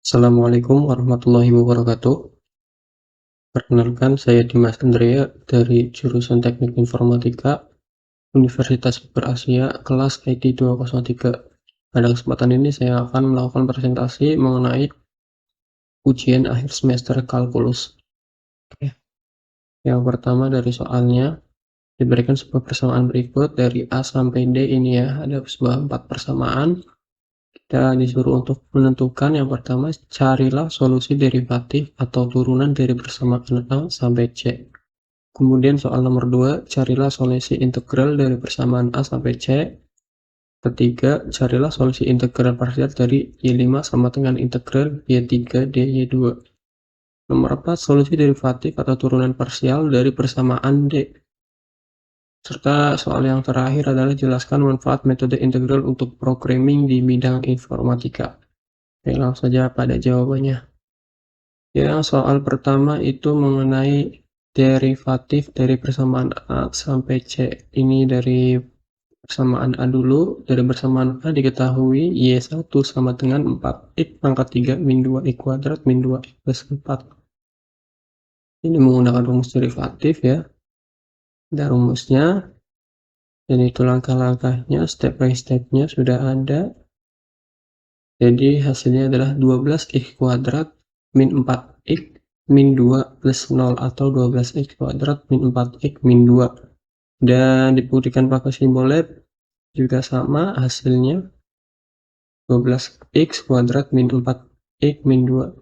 Assalamualaikum warahmatullahi wabarakatuh. Perkenalkan, saya Dimas Andrea dari jurusan Teknik Informatika Universitas Berasia kelas IT 203. Pada kesempatan ini saya akan melakukan presentasi mengenai ujian akhir semester kalkulus. Oke. Yang pertama dari soalnya diberikan sebuah persamaan berikut dari A sampai D ini ya, ada sebuah 4 persamaan. Kita disuruh untuk menentukan yang pertama, carilah solusi derivatif atau turunan dari persamaan A sampai C. Kemudian soal nomor 2, carilah solusi integral dari persamaan A sampai C. Ketiga, carilah solusi integral parsial dari Y5 sama dengan integral Y3 DY2. Nomor 4, solusi derivatif atau turunan parsial dari persamaan D. Serta soal yang terakhir adalah jelaskan manfaat metode integral untuk programming di bidang informatika. Oke, langsung saja pada jawabannya. Ya, soal pertama itu mengenai derivatif dari persamaan A sampai C. Ini dari persamaan A dulu. Dari persamaan A diketahui Y1 sama dengan 4X pangkat 3 min 2X kuadrat min 2X plus 4. Ini menggunakan rumus derivatif ya. Ada rumusnya. Dan itu langkah-langkahnya, step by stepnya sudah ada. Jadi hasilnya adalah 12X kuadrat min 4X min 2 plus 0 atau 12X kuadrat min 4X min 2. Dan dibuktikan pakai simbol lab juga sama hasilnya 12X kuadrat min 4X min 2.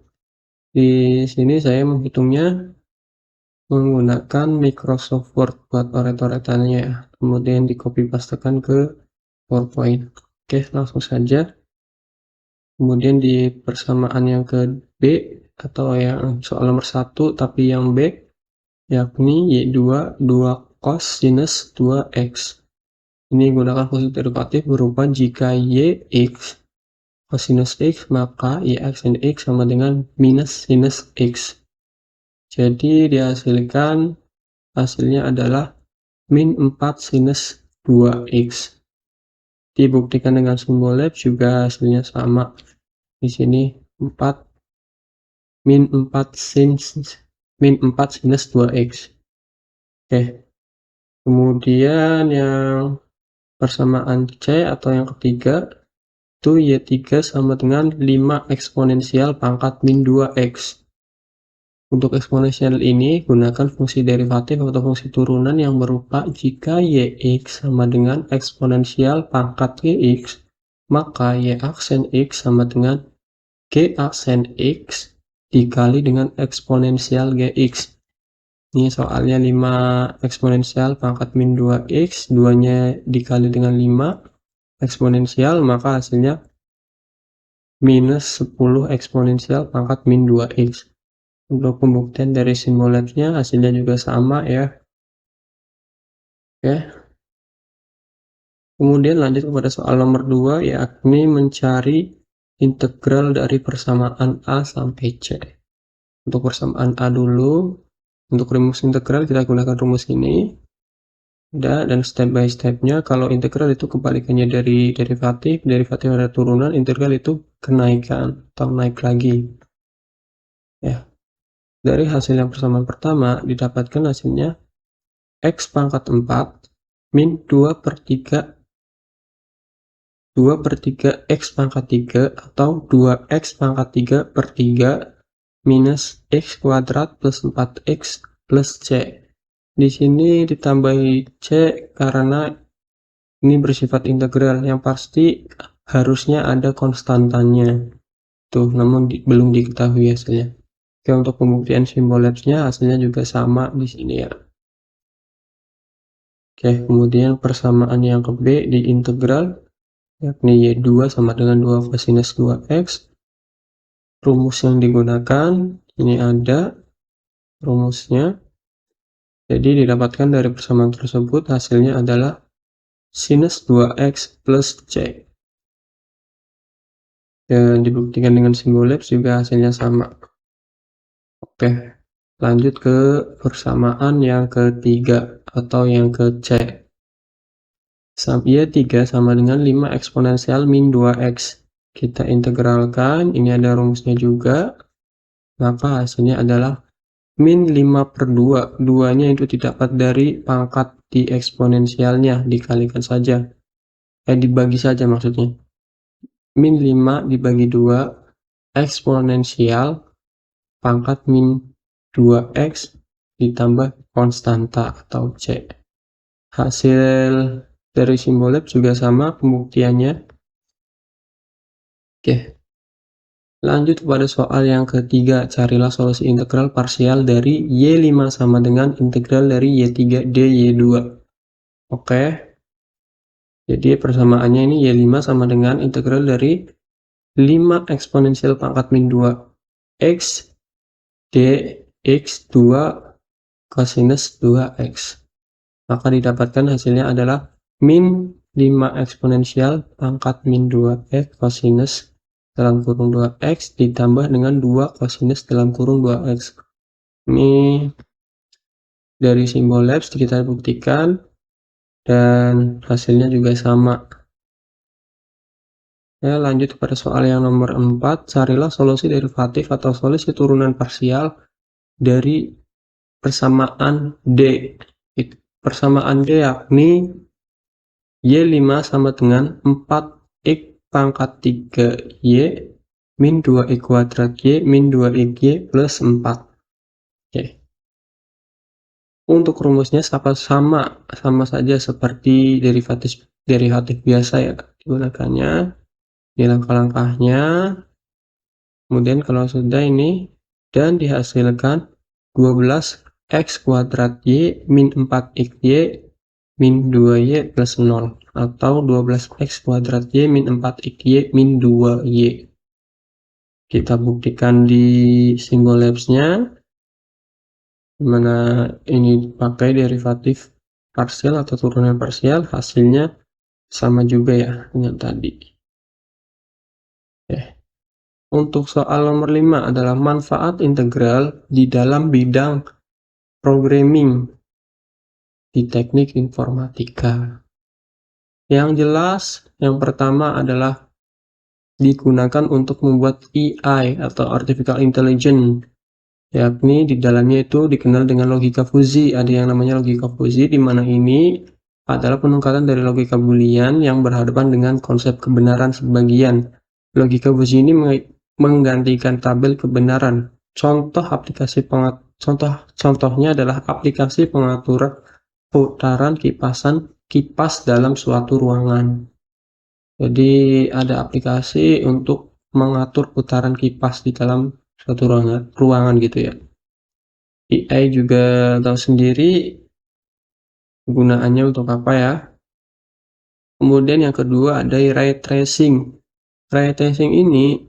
Di sini saya menghitungnya menggunakan Microsoft Word buat coret-coretannya, kemudian di copy pastekan ke PowerPoint. Oke, langsung saja. Kemudian di persamaan yang ke B atau yang soal nomor 1 tapi yang B, yakni Y2 2 cos sinus 2x. Ini gunakan fungsi derivatif berupa jika Y x cosinus x maka Y aksen x sama dengan minus sinus x. Jadi dihasilkan hasilnya adalah min 4 sinus 2x. Dibuktikan dengan simbol lab juga hasilnya sama. Di sini 4 min 4 sinus 2x. Oke. Kemudian yang persamaan C atau yang ketiga itu Y3 sama dengan 5 eksponensial pangkat min 2x. Untuk eksponensial ini gunakan fungsi derivatif atau fungsi turunan yang berupa jika Yx sama dengan eksponensial pangkat Gx, maka Y aksen X sama dengan G aksen X dikali dengan eksponensial Gx. Ini soalnya 5 eksponensial pangkat min 2x, 2-nya dikali dengan 5 eksponensial, maka hasilnya minus 10 eksponensial pangkat min 2x. Untuk pembuktian dari simbol labsnya hasilnya juga sama ya. Oke. Kemudian lanjut kepada soal nomor 2, yakni mencari integral dari persamaan A sampai C. Untuk persamaan A dulu, untuk rumus integral kita gunakan rumus ini. Dan step by stepnya, kalau integral itu kebalikannya dari derivatif, derivatif ada turunan, integral itu kenaikan atau naik lagi. Ya. Dari hasil yang persamaan pertama didapatkan hasilnya X pangkat 4 min 2 per 3 X pangkat 3 atau 2X pangkat 3 per 3 minus X kuadrat plus 4X plus C. Di sini ditambahi C karena ini bersifat integral, yang pasti harusnya ada konstantannya. Tuh, namun belum diketahui hasilnya. Oke, untuk pembuktian simbol labsnya hasilnya juga sama di sini ya. Oke, kemudian persamaan yang ke B di integral, yakni Y2 sama dengan 2 cosinus 2x. Rumus yang digunakan, ini ada rumusnya. Jadi didapatkan dari persamaan tersebut hasilnya adalah sinus 2x plus C. Dan dibuktikan dengan simbol labs juga hasilnya sama. Oke, lanjut ke persamaan yang ketiga atau yang ke C. Y3 sama dengan 5 eksponensial min 2x. kita integralkan, ini ada rumusnya juga, maka hasilnya adalah min 5/2. 2-nya itu didapat dari pangkat di eksponensialnya, dikalikan saja. Dibagi saja maksudnya. Min 5 dibagi 2, eksponensial pangkat min 2x ditambah konstanta atau C. Hasil dari simbol lab juga sama pembuktiannya. Oke. Lanjut pada soal yang ketiga, carilah solusi integral parsial dari Y5 sama dengan integral dari Y3 dy2. Oke. Jadi persamaannya ini Y5 sama dengan integral dari 5 eksponensial pangkat min 2x dx2 cosinus 2x. Maka didapatkan hasilnya adalah min 5 eksponensial pangkat min 2x cosinus dalam kurung 2x ditambah dengan 2 cosinus dalam kurung 2x. Ini dari simbol labs kita buktikan dan hasilnya juga sama. Ya, lanjut pada soal yang nomor 4, carilah solusi derivatif atau solusi turunan parsial dari persamaan D. Persamaan D yakni Y5 sama dengan 4x pangkat 3y min 2y kuadrat y min 2y plus 4. Oke. Untuk rumusnya sama saja seperti derivatif biasa ya digunakannya. Ini langkah-langkahnya. Kemudian kalau sudah ini dan dihasilkan 12x kuadrat y min 4xy min 2y plus 0 atau 12x kuadrat y min 4xy min 2y. Kita buktikan di simbol labs-nya, dimana ini pakai derivatif parsial atau turunan parsial, hasilnya sama juga ya dengan tadi. Untuk soal nomor 5 adalah manfaat integral di dalam bidang programming di teknik informatika. Yang jelas, yang pertama adalah digunakan untuk membuat AI atau Artificial Intelligence, yakni di dalamnya itu dikenal dengan logika fuzzi. Ada yang namanya logika fuzzi, di mana ini adalah peningkatan dari logika boolean yang berhadapan dengan konsep kebenaran sebagian. Logika fuzzi ini menggantikan tabel kebenaran. Contohnya adalah aplikasi pengaturan putaran kipas dalam suatu ruangan. Jadi ada aplikasi untuk mengatur putaran kipas di dalam suatu ruangan gitu ya. AI juga tahu sendiri gunaannya untuk apa ya. Kemudian yang kedua ada ray tracing. Ray tracing ini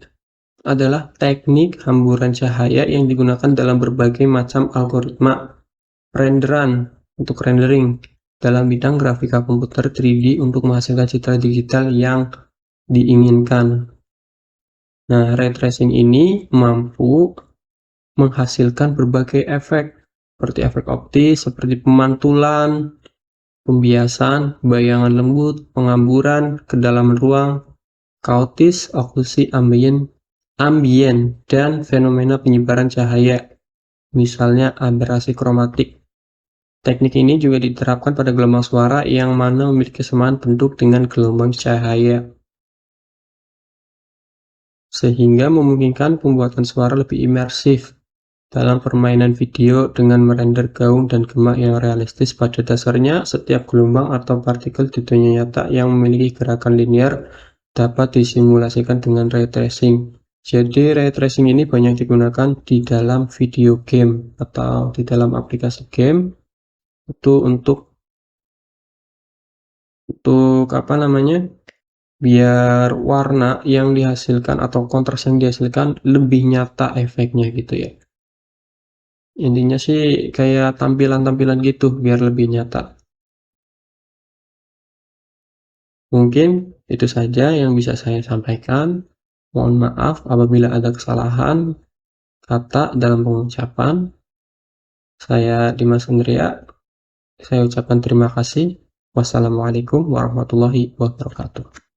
adalah teknik hamburan cahaya yang digunakan dalam berbagai macam algoritma renderan untuk rendering dalam bidang grafika komputer 3D untuk menghasilkan citra digital yang diinginkan. Nah, ray tracing ini mampu menghasilkan berbagai efek seperti efek optis, seperti pemantulan, pembiasan, bayangan lembut, pengamburan, kedalaman ruang, kaotis, oklusi ambien, dan fenomena penyebaran cahaya, misalnya aberrasi kromatik. Teknik ini juga diterapkan pada gelombang suara yang mana memiliki kesamaan bentuk dengan gelombang cahaya, sehingga memungkinkan pembuatan suara lebih imersif dalam permainan video dengan merender gaung dan gema yang realistis. Pada dasarnya, setiap gelombang atau partikel di dunia nyata yang memiliki gerakan linear dapat disimulasikan dengan ray tracing. Jadi ray tracing ini banyak digunakan di dalam video game atau di dalam aplikasi game itu untuk apa namanya, biar warna yang dihasilkan atau kontras yang dihasilkan lebih nyata efeknya gitu ya. Intinya sih kayak tampilan-tampilan gitu biar lebih nyata. Mungkin itu saja yang bisa saya sampaikan. Mohon maaf apabila ada kesalahan kata dalam pengucapan. Saya Dimas Andrea. Saya ucapkan terima kasih. Wassalamualaikum warahmatullahi wabarakatuh.